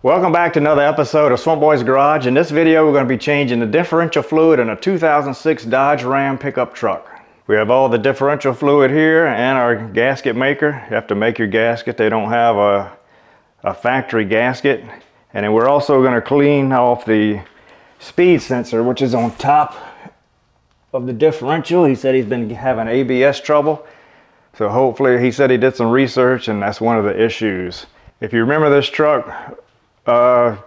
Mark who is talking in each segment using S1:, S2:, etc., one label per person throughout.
S1: Welcome back to another episode of Swamp Boy's Garage. In this video, we're going to be changing the differential fluid in a 2006 Dodge Ram pickup truck. We have all the differential fluid here and our gasket maker. You have to make your gasket. They don't have a factory gasket. And then we're also going to clean off the speed sensor, which is on top of the differential. He said he's been having ABS trouble. So hopefully, he said he did some research and that's one of the issues. If you remember this truck,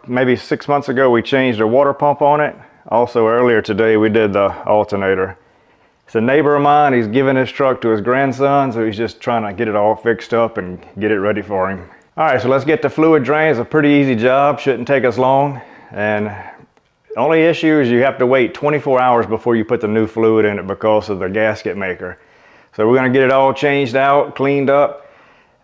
S1: maybe 6 months ago we changed the water pump on it. Also earlier today we did the alternator. It's a neighbor of mine. He's giving his truck to his grandson, so he's just trying to get it all fixed up and get it ready for him. Alright, so let's get the fluid drained. It's a pretty easy job, shouldn't take us long. And the only issue is you have to wait 24 hours before you put the new fluid in it because of the gasket maker. So we're going to get it all changed out, cleaned up,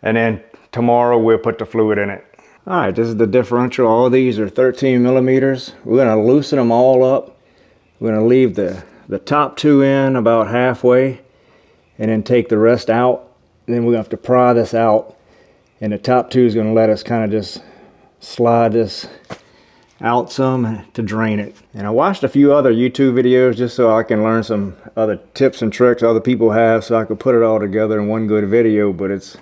S1: and then tomorrow we'll put the fluid in it. Alright, this is the differential. All of these are 13 millimeters. We're going to loosen them all up. We're going to leave the top two in about halfway and then take the rest out. And then we're going to have to pry this out. And the top two is going to let us kind of just slide this out some to drain it. And I watched a few other YouTube videos just so I can learn some other tips and tricks other people have so I could put it all together in one good video. But it's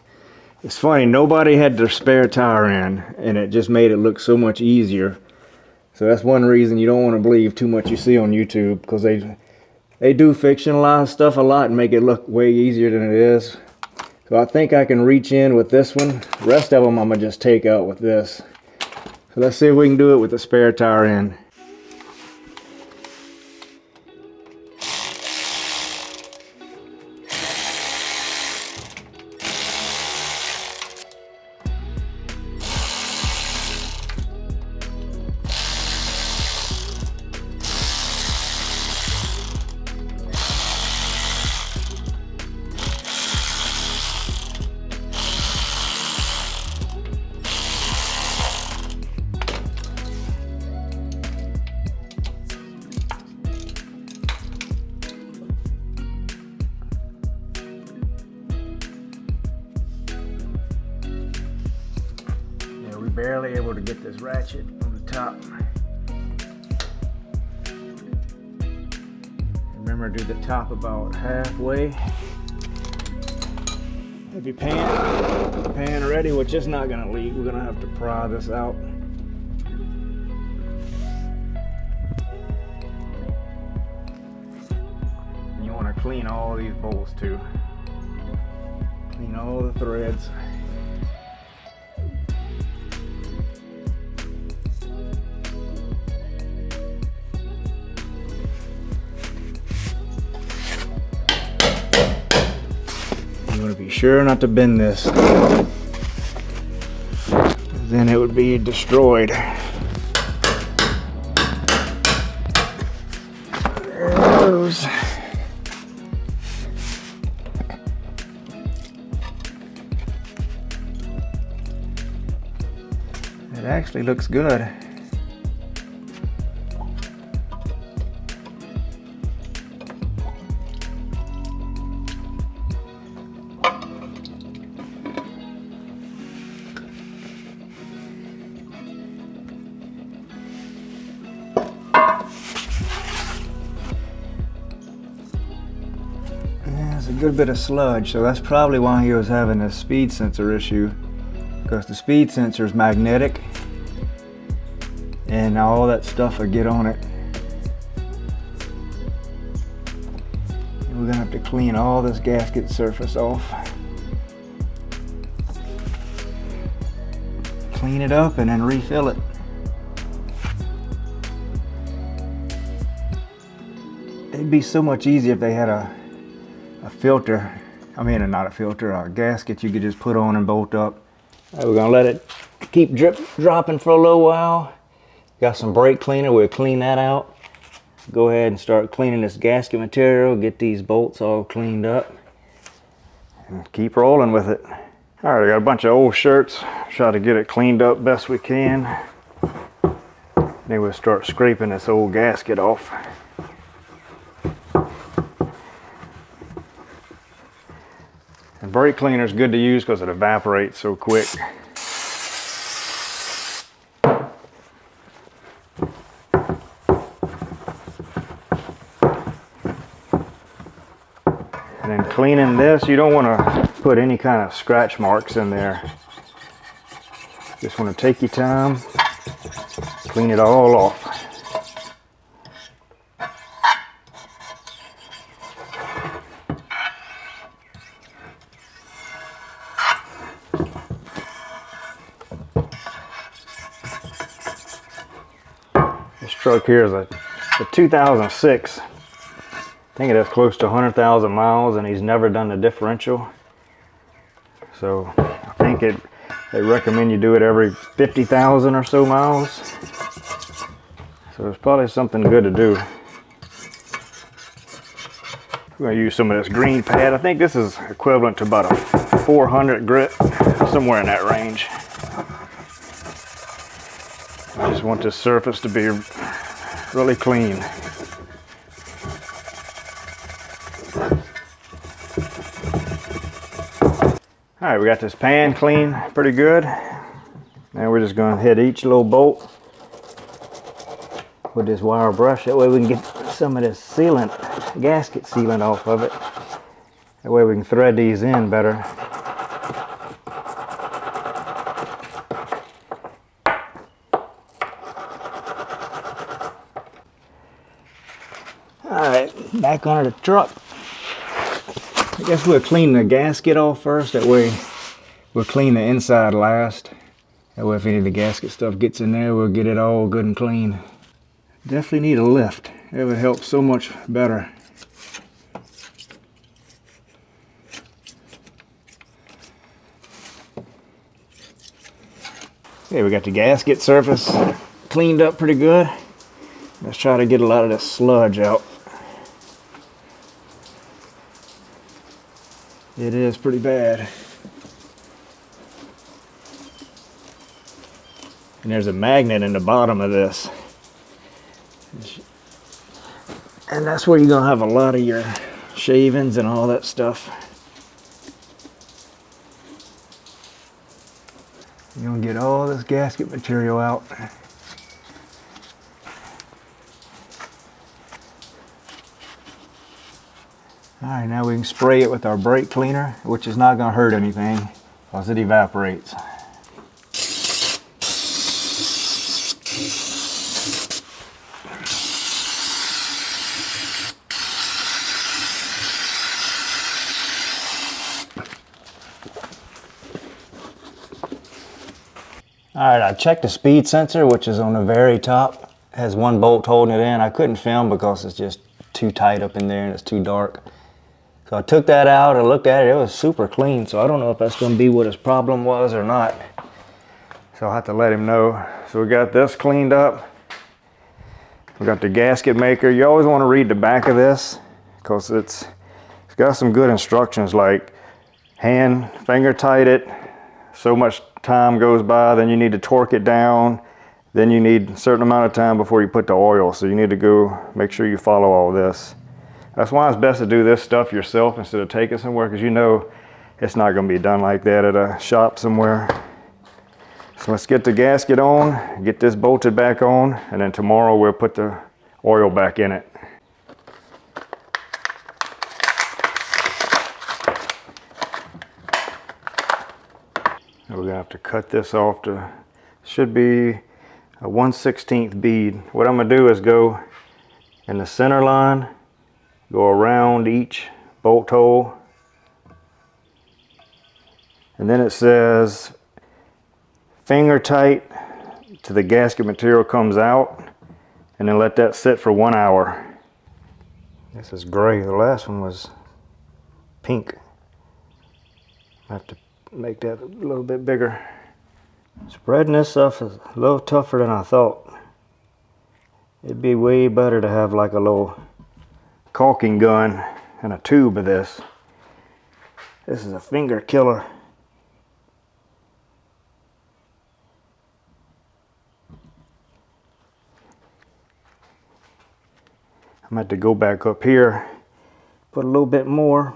S1: funny, nobody had their spare tire in, and it just made it look so much easier. So that's one reason you don't want to believe too much you see on YouTube, because they do fictionalize stuff a lot and make it look way easier than it is. So I think I can reach in with this one. The rest of them I'm going to just take out with this. So let's see if we can do it with the spare tire in. Barely able to get this ratchet on the top. Remember, do the top about halfway. Have your pan ready, which is not going to leak. We're going to have to pry this out. And you want to clean all these bolts too. Clean all the threads. You want to be sure not to bend this, then it would be destroyed. There it goes. It actually looks good. A good bit of sludge, so that's probably why he was having a speed sensor issue, because the speed sensor is magnetic and all that stuff will get on it. And we're gonna have to clean all this gasket surface off, clean it up, and then refill it. It'd be so much easier if they had a filter, not a filter, a gasket you could just put on and bolt up. Right, we're gonna let it keep dropping for a little while. Got some brake cleaner, we'll clean that out. Go ahead and start cleaning this gasket material, get these bolts all cleaned up, and keep rolling with it. All right, I got a bunch of old shirts. Try to get it cleaned up best we can. Then we'll start scraping this old gasket off. And brake cleaner is good to use because it evaporates so quick. And then cleaning this, you don't want to put any kind of scratch marks in there. Just want to take your time, clean it all off. This truck here is a 2006. I think it has close to 100,000 miles, and he's never done the differential. So I think they recommend you do it every 50,000 or so miles. So it's probably something good to do. We're going to use some of this green pad. I think this is equivalent to about a 400 grit, somewhere in that range. I just want this surface to be really clean. All right, we got this pan clean pretty good. Now we're just going to hit each little bolt with this wire brush. That way we can get some of this sealant, gasket sealant off of it. That way we can thread these in better. Alright, back under the truck. I guess we'll clean the gasket off first. That way we'll clean the inside last. That way if any of the gasket stuff gets in there, we'll get it all good and clean. Definitely need a lift. It would help so much better. Okay, we got the gasket surface cleaned up pretty good. Let's try to get a lot of this sludge out. It is pretty bad. And there's a magnet in the bottom of this. And that's where you're going to have a lot of your shavings and all that stuff. You're going to get all this gasket material out. Alright, now we can spray it with our brake cleaner, which is not going to hurt anything because it evaporates. Alright, I checked the speed sensor, which is on the very top. It has one bolt holding it in. I couldn't film because it's just too tight up in there and it's too dark. So I took that out and looked at it. It was super clean, so I don't know if that's going to be what his problem was or not. So I'll have to let him know. So we got this cleaned up. We got the gasket maker. You always want to read the back of this because it's got some good instructions like finger tight it. So much time goes by, then you need to torque it down. Then you need a certain amount of time before you put the oil. So you need to go make sure you follow all this. That's why it's best to do this stuff yourself instead of taking it somewhere, because you know it's not going to be done like that at a shop somewhere. So let's get the gasket on, get this bolted back on, and then tomorrow we'll put the oil back in it. We're going to have to cut this off to, should be a 1/16 bead. What I'm going to do is go in the center line, go around each bolt hole, and then it says finger tight till the gasket material comes out, and then let that sit for 1 hour. This is gray. The last one was pink. I have to make that a little bit bigger. Spreading this stuff is a little tougher than I thought. It'd be way better to have like a little caulking gun and a tube of this. This is a finger killer. I'm going to have to go back up here, put a little bit more.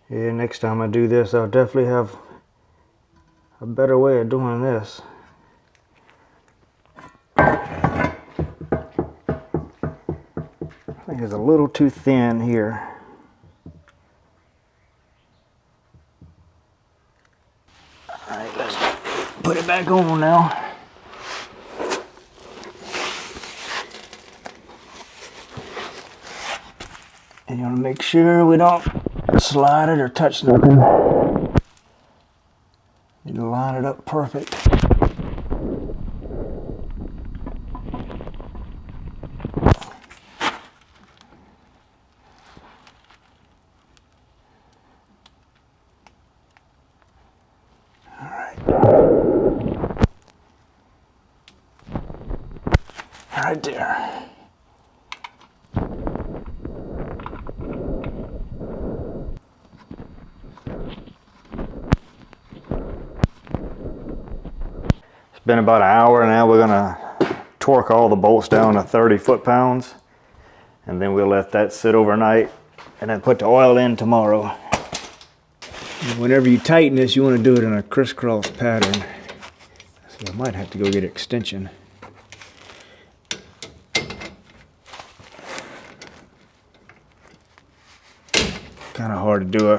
S1: Yeah, next time I do this, I'll definitely have a better way of doing this. I think is a little too thin here. All right, let's put it back on now. And you want to make sure we don't slide it or touch nothing. Need to line it up perfect. Right there. It's been about an hour. Now we're gonna torque all the bolts down to 30 foot-pounds, and then we'll let that sit overnight and then put the oil in tomorrow. Whenever you tighten this, you want to do it in a crisscross pattern. So I might have to go get an extension. Kind of hard to do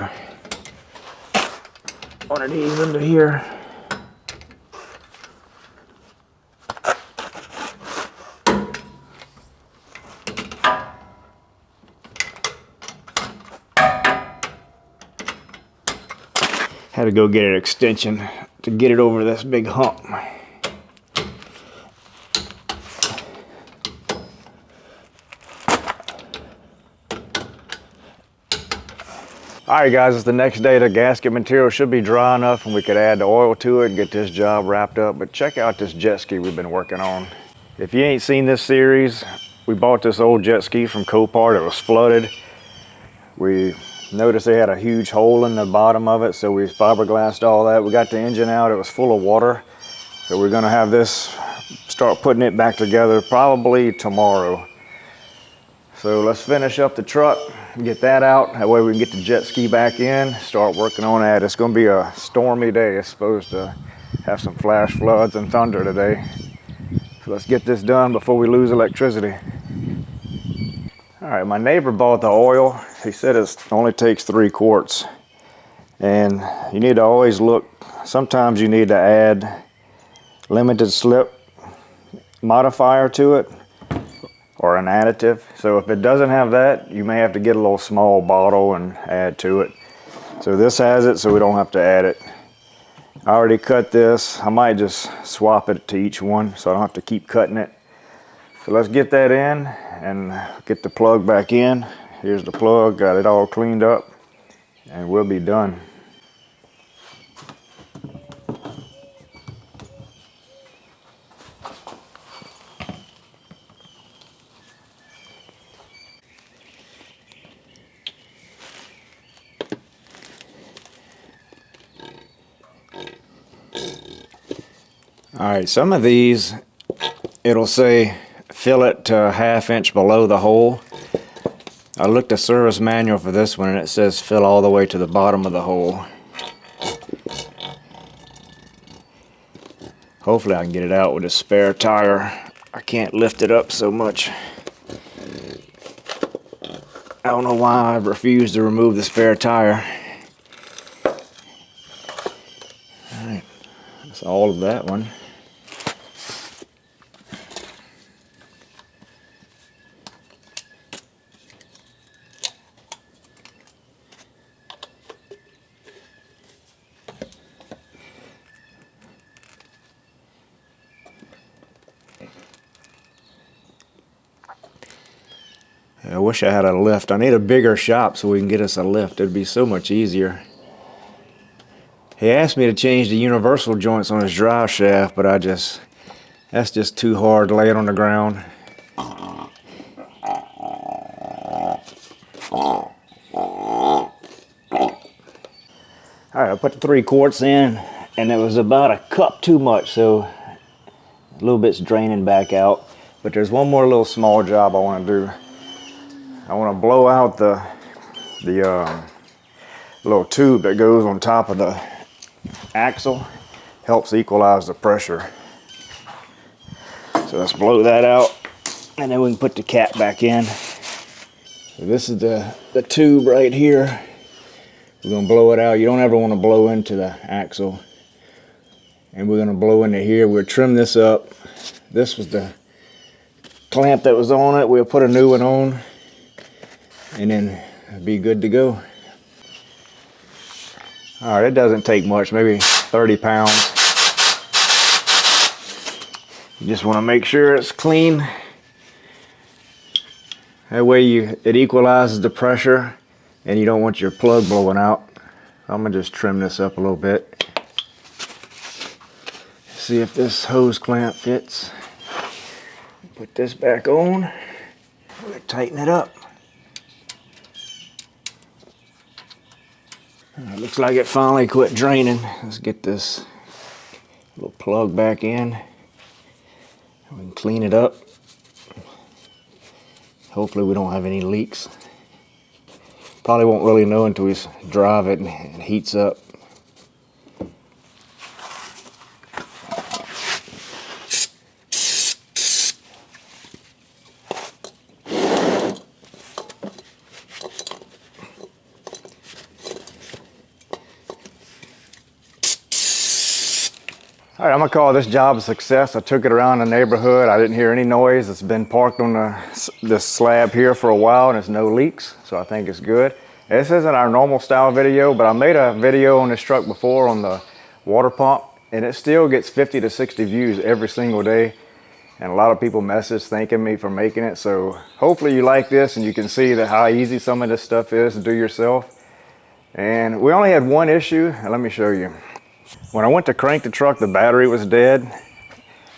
S1: one of these under here. Had to go get an extension to get it over this big hump. Alright guys, it's the next day. The gasket material should be dry enough and we could add the oil to it and get this job wrapped up. But check out this jet ski we've been working on. If you ain't seen this series, we bought this old jet ski from Copart. It was flooded. We noticed they had a huge hole in the bottom of it, so we fiberglassed all that. We got the engine out, it was full of water. So we're gonna have this, start putting it back together probably tomorrow. So let's finish up the truck, get that out. That way we can get the jet ski back in, start working on that. It's gonna be a stormy day. It's supposed to have some flash floods and thunder today. So let's get this done before we lose electricity. All right, my neighbor bought the oil. He said it only takes 3 quarts. And you need to always look, sometimes you need to add limited slip modifier to it or an additive. So if it doesn't have that, you may have to get a little small bottle and add to it. So this has it, so we don't have to add it. I already cut this. I might just swap it to each one so I don't have to keep cutting it. So let's get that in and get the plug back in. Here's the plug, got it all cleaned up, and we'll be done. All right, some of these, it'll say fill it to a 1/2 inch below the hole. I looked the service manual for this one and it says fill all the way to the bottom of the hole. Hopefully I can get it out with a spare tire. I can't lift it up so much. I don't know why I refused to remove the spare tire. Alright, that's all of that one. I wish I had a lift. I need a bigger shop so we can get us a lift. It'd be so much easier. He asked me to change the universal joints on his drive shaft, but that's just too hard to lay it on the ground. Alright, I put the 3 quarts in, and it was about a cup too much, so a little bit's draining back out. But there's one more little small job I want to do. I want to blow out the little tube that goes on top of the axle. Helps equalize the pressure. So let's blow that out, and then we can put the cap back in. So this is the tube right here. We're gonna blow it out. You don't ever want to blow into the axle. And we're gonna blow into here. We'll trim this up. This was the clamp that was on it. We'll put a new one on, and then it'll be good to go. All right, it doesn't take much, maybe 30 pounds. You just want to make sure it's clean. That way it equalizes the pressure, and you don't want your plug blowing out. I'm gonna just trim this up a little bit. See if this hose clamp fits. Put this back on. We'll tighten it up. It looks like it finally quit draining. Let's get this little plug back in. We can clean it up. Hopefully we don't have any leaks. Probably won't really know until we drive it and it heats up. All right, I'm gonna call this job a success. I took it around the neighborhood. I didn't hear any noise. It's been parked on this slab here for a while and there's no leaks, so I think it's good. This isn't our normal style video, but I made a video on this truck before on the water pump, and it still gets 50 to 60 views every single day. And a lot of people message thanking me for making it. So hopefully you like this and you can see that how easy some of this stuff is to do yourself. And we only had one issue, and let me show you. When I went to crank the truck, the battery was dead.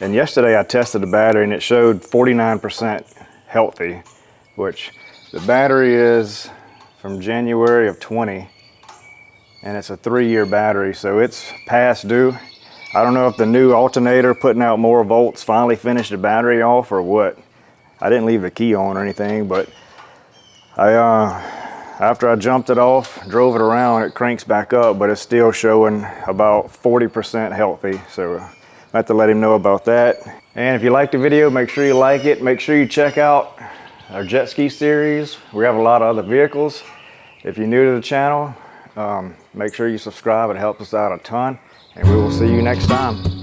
S1: And yesterday I tested the battery and it showed 49% healthy, which the battery is from January of 20, and it's a 3-year battery, so it's past due. I don't know if the new alternator putting out more volts finally finished the battery off or what. I didn't leave the key on or anything, but after I jumped it off, drove it around, it cranks back up, but it's still showing about 40% healthy. So I have to let him know about that. And if you like the video, make sure you like it. Make sure you check out our jet ski series. We have a lot of other vehicles. If you're new to the channel, make sure you subscribe. It helps us out a ton. And we will see you next time.